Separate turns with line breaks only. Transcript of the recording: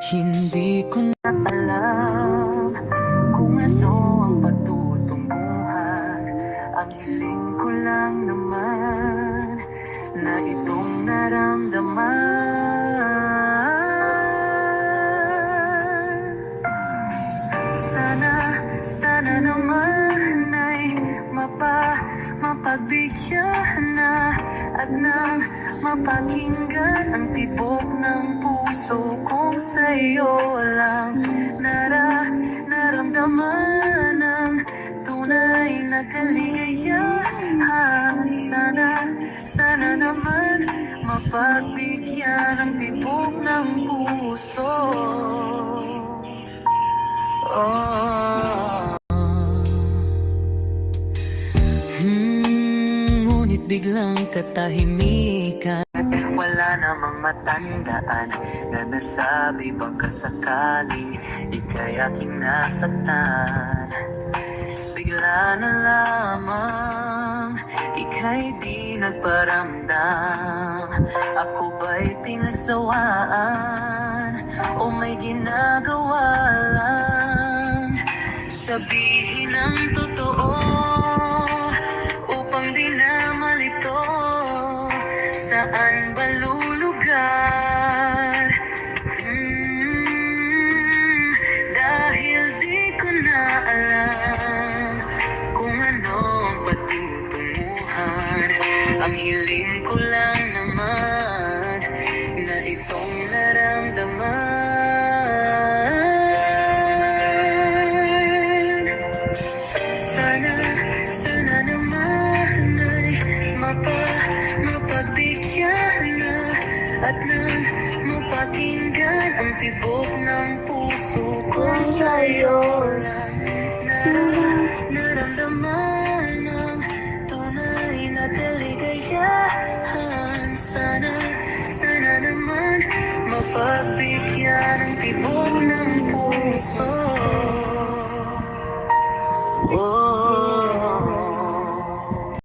Hindi ko na alam kung ano ang patutunguhan. Ang hiling ko lang naman na itong naramdaman. Sana naman ay mapagbigyan na at nang mapakinggan ang tibok ng puso kong sa'yo lang naramdaman ang tunay na kaligayahan. Sana naman mapagbigyan ang tibok ng puso. Ngunit biglang katahimikan, wala namang matandaan na nasabi baka sakaling ika'y aking nasaktan. Bigla na lamang ika'y di nagparamdam. Ako ba'y pinagsawaan o may ginagawa lang? Sabihin ang totoo upang di na malito. Saan ba lulugar? Dahil di ko na alam kung ano ang patutunguhan. Ang hiling ko lang naman na itong naramdaman. Sana naman ay mapagbigyan na at nang mapakinggan ang tibok ng puso kong sa'yo lang naramdaman ang tunay na kaligayahan. Sana naman mapagbigyan ang tibok ng